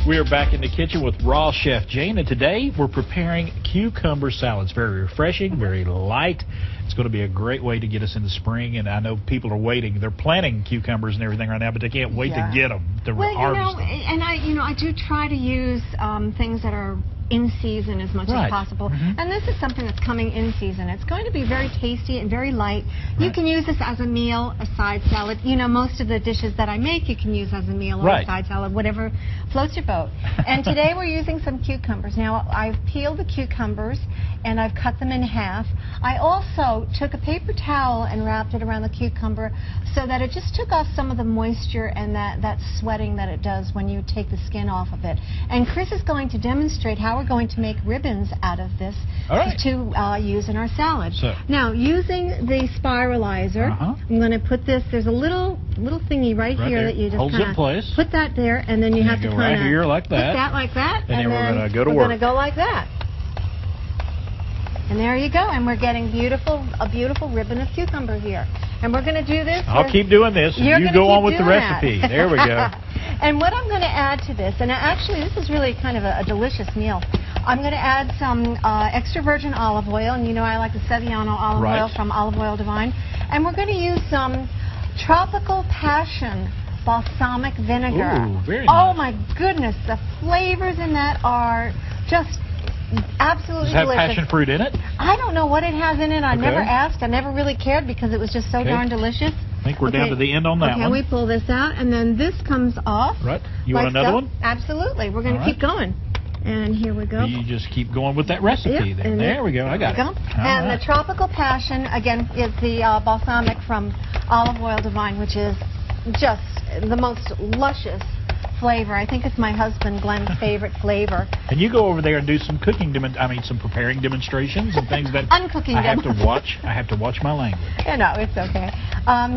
We are back in the kitchen with Raw Chef Jane, and today we're preparing cucumber salads. Very refreshing, very light. It's going to be a great way to get us into spring, and I know people are waiting. They're planting cucumbers and everything right now, but they can't wait to get them, to harvest them. And I do try to use things that are in season as much as possible. And this is something that's coming in season. It's going to be very tasty and very light. You can use this as a meal, a side salad. You know, most of the dishes that I make you can use as a meal or a side salad, whatever floats your boat. And today we're using some cucumbers. Now, I've peeled the cucumbers and I've cut them in half. I also took a paper towel and wrapped it around the cucumber so that it just took off some of the moisture and that sweating that it does when you take the skin off of it. And Chris is going to demonstrate how we're going to make ribbons out of this to use in our salad. Now, using the spiralizer, I'm going to put this, there's a little thingy right here that you just holds it in place. Put that there, and then you have to right here like that. Put that like that, and then we're going to go to work. We're going to go like that. And there you go, and we're getting a beautiful ribbon of cucumber here. And we're going to do this. I'll keep doing this, and you go on with the recipe. There we go. And what I'm going to add to this, and actually this is really kind of a delicious meal, I'm going to add some extra virgin olive oil, and you know I like the Sevillano olive oil from Olive Oil Divine. And we're going to use some tropical passion balsamic vinegar. Ooh, very nice. Oh my goodness, the flavors in that are just absolutely delicious. Does it have passion fruit in it? I don't know what it has in it. I never asked. I never really cared because it was just so darn delicious. I think we're down to the end on that one. Okay, we pull this out, and then this comes off. Right. You want another one? Absolutely. We're going to keep going. And here we go. You just keep going with that recipe then. There we go. I got it. And the tropical passion, again, is the balsamic from Olive Oil Divine, which is just the most luscious flavor. I think it's my husband Glenn's favorite flavor. And you go over there and do some cooking, some preparing demonstrations and things that uncooking I have to watch. I have to watch my language. No, it's okay.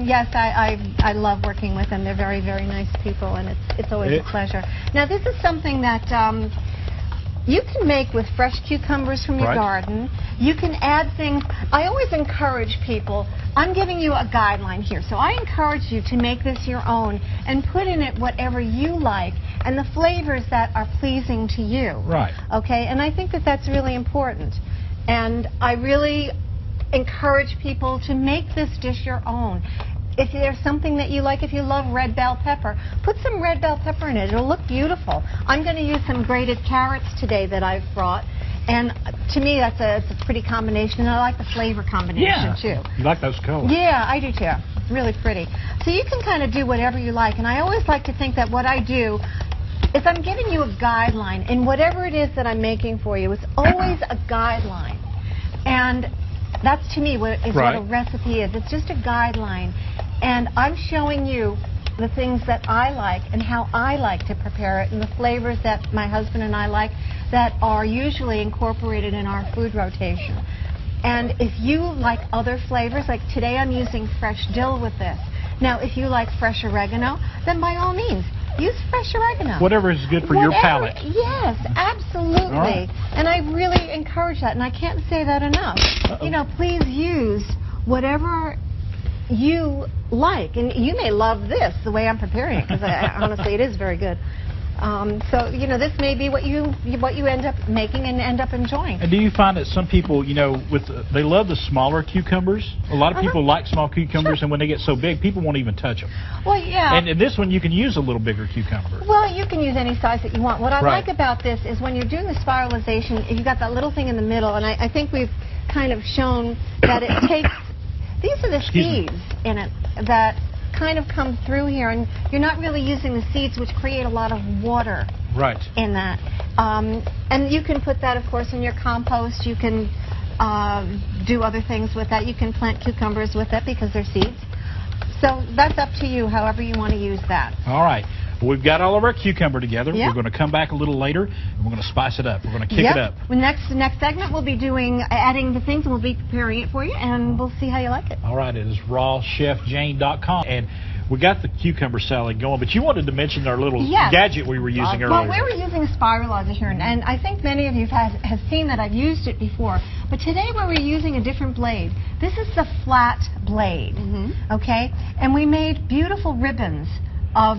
Yes, I love working with them. They're very, very nice people, and it's always a pleasure. Now, this is something that you can make with fresh cucumbers from your garden. You can add things. I always encourage people, I'm giving you a guideline here, so I encourage you to make this your own and put in it whatever you like and the flavors that are pleasing to you. Right. Okay, and I think that that's really important. And I really encourage people to make this dish your own. If there's something that you like, if you love red bell pepper, put some red bell pepper in it. It'll look beautiful. I'm going to use some grated carrots today that I've brought. And to me, it's a pretty combination. And I like the flavor combination, too. You like those colors? Yeah, I do, too. It's really pretty. So you can kind of do whatever you like. And I always like to think that what I do is I'm giving you a guideline. And whatever it is that I'm making for you, it's always a guideline. And that's, to me, what a recipe is. It's just a guideline. And I'm showing you the things that I like and how I like to prepare it and the flavors that my husband and I like that are usually incorporated in our food rotation. And if you like other flavors, like today I'm using fresh dill with this. Now, if you like fresh oregano, then by all means, use fresh oregano. Whatever is good for your palate. Yes, absolutely. And I really encourage that, and I can't say that enough. You know, please use whatever you like, and you may love this the way I'm preparing it, because honestly it is very good. So you know, this may be what you end up making and end up enjoying. And do you find that some people, you know, they love the smaller cucumbers? A lot of people like small cucumbers, and when they get so big, people won't even touch them. Well, yeah. And in this one, you can use a little bigger cucumber. Well, you can use any size that you want. What I like about this is when you're doing the spiralization, you've got that little thing in the middle, and I think we've kind of shown that it takes. These are the seeds in it that kind of come through here, and you're not really using the seeds, which create a lot of water in that. And you can put that, of course, in your compost. You can do other things with that. You can plant cucumbers with it because they're seeds. So that's up to you, however you want to use that. All right. Well, we've got all of our cucumber together. We're going to come back a little later, and we're going to spice it up. We're going to kick it up. Well, next segment, we'll be adding the things, and we'll be preparing it for you, and we'll see how you like it. All right. It is rawchefjane.com. And we got the cucumber salad going, but you wanted to mention our little gadget we were using earlier. Well, we were using a spiralizer here, and I think many of you have seen that I've used it before. But today we were using a different blade. This is the flat blade, okay? And we made beautiful ribbons of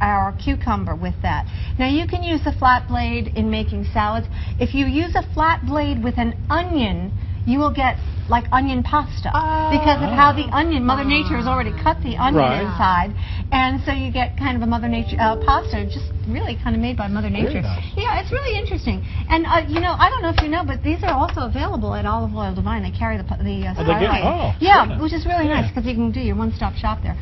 our cucumber with that. Now you can use the flat blade in making salads. If you use a flat blade with an onion, you will get like onion pasta because of how the onion, Mother Nature has already cut the onion inside, and so you get kind of a Mother Nature pasta, just really kind of made by Mother Nature. Nice. Yeah, it's really interesting. And you know, I don't know if you know, but these are also available at Olive Oil Divine. They carry the Spiralizer. Yeah, which is really nice because you can do your one-stop shop there.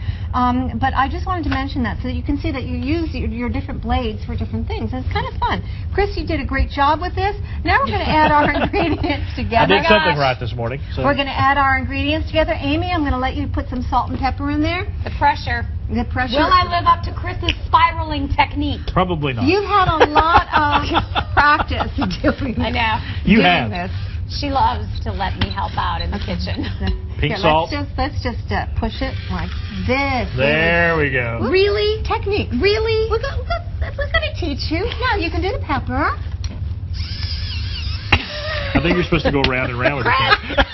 But I just wanted to mention that so that you can see that you use your different blades for different things. It's kind of fun. Chris, you did a great job with this. Now we're going to add our ingredients together. I did something right this morning. So. We're going to add our ingredients together. Amy, I'm going to let you put some salt and pepper in there. The pressure. The pressure. Will I live up to Chris's spiraling technique? Probably not. You've had a lot of practice doing I know. You have. this. She loves to let me help out in the kitchen. Pink Here, salt. Let's just push it like this. There we go. Really? Technique. Really? We're going to teach you. Now you can do the pepper. I think you're supposed to go round and round with it.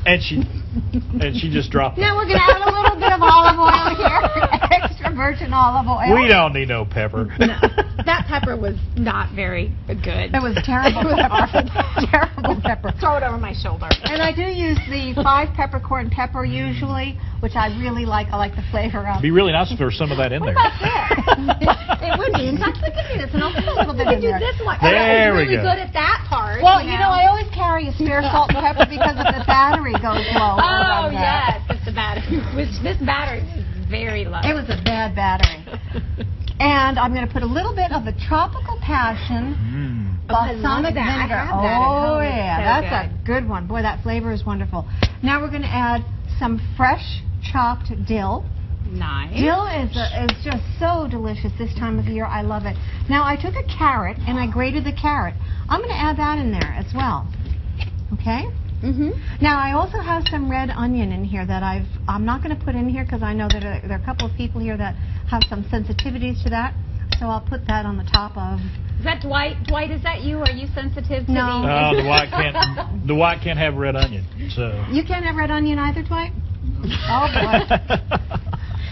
And she just dropped it. Now we're going to add a little bit of olive oil here. Extra virgin olive oil. We don't need no pepper. No, that pepper was not very good. It was terrible pepper. Terrible pepper. Throw it over my shoulder. And I do use the 5 peppercorn pepper usually, which I really like. I like the flavor of. It'd be really nice if there was some of that in there. What about this? It would be. In fact, look at this, and I'll put a little bit in there. This one. There we really go. good at that part. Well, you know, I always carry a spare salt and pepper because if the battery goes low. Oh, yes. It's the battery. This battery was very low. It was a bad battery. And I'm going to put a little bit of the tropical passion balsamic vinegar. I have that at home. Oh, It's yeah. so That's a good one. Boy, that flavor is wonderful. Now we're going to add some fresh chopped dill. Nice. Dill is just so delicious this time of year. I love it. Now, I took a carrot and I grated the carrot. I'm going to add that in there as well. Okay? Now, I also have some red onion in here that I'm not going to put in here because I know that there are a couple of people here that have some sensitivities to that. So I'll put that on the top of. Is that Dwight? Dwight, is that you? Are you sensitive to No. The white can't have red onion. So. You can't have red onion either, Dwight? Oh, boy.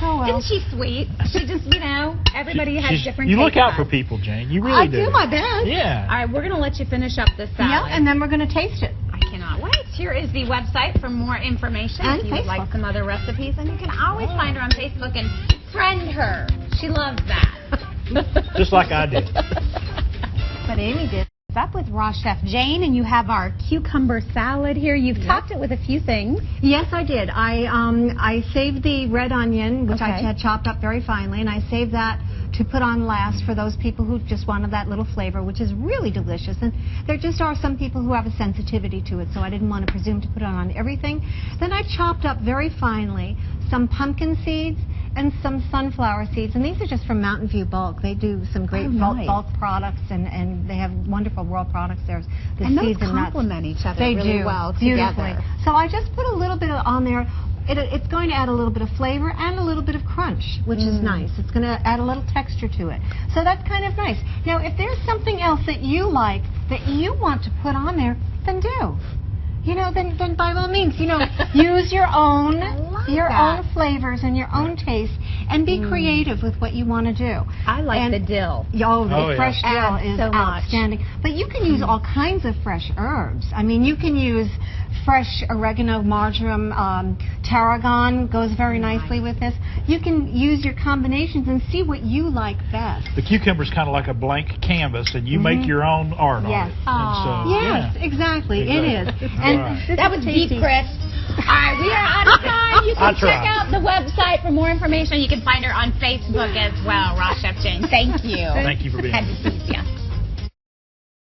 Oh, well. Isn't she sweet? She just, you know, everybody has different You look taste out for buds. people, Jane. You really do. I do my best. Yeah. All right, we're going to let you finish up this salad. Yeah, and then we're going to taste it. I cannot wait. Here is the website for more information. And if you would like Facebook. some other recipes, and you can always find her on Facebook and friend her. She loves that. Just like I did. But Amy did. Up with Raw Chef Jane, and you have our cucumber salad here. You've topped it with a few things. Yes, I did. I saved the red onion, which I had chopped up very finely, and I saved that to put on last for those people who just wanted that little flavor, which is really delicious. And there just are some people who have a sensitivity to it, so I didn't want to presume to put it on everything. Then I chopped up very finely some pumpkin seeds and some sunflower seeds, and these are just from Mountain View Bulk. They do some great bulk products, and they have wonderful raw products there. The And those seeds and nuts. complement each other They really do, well beautifully. together. So I just put a little bit on there. It's going to add a little bit of flavor and a little bit of crunch, which is nice. It's going to add a little texture to it. So that's kind of nice. Now, if there's something else that you like that you want to put on there, then do. You know, then by all means, you know, use your own flavors and your own taste, and be creative with what you want to do. I like the dill. The fresh dill is so much. outstanding. But you can use all kinds of fresh herbs. I mean, you can use fresh oregano, marjoram, tarragon goes very nicely with this. You can use your combinations and see what you like best. The cucumber's kind of like a blank canvas, and you make your own art on it. And so, Yes, exactly. It is. And That was deep, Chris. All right, we are out of time. You can check out the website for more information. You can find her on Facebook as well, Raw Chef Jane. Thank you. Thank you for being here. Happy to see you.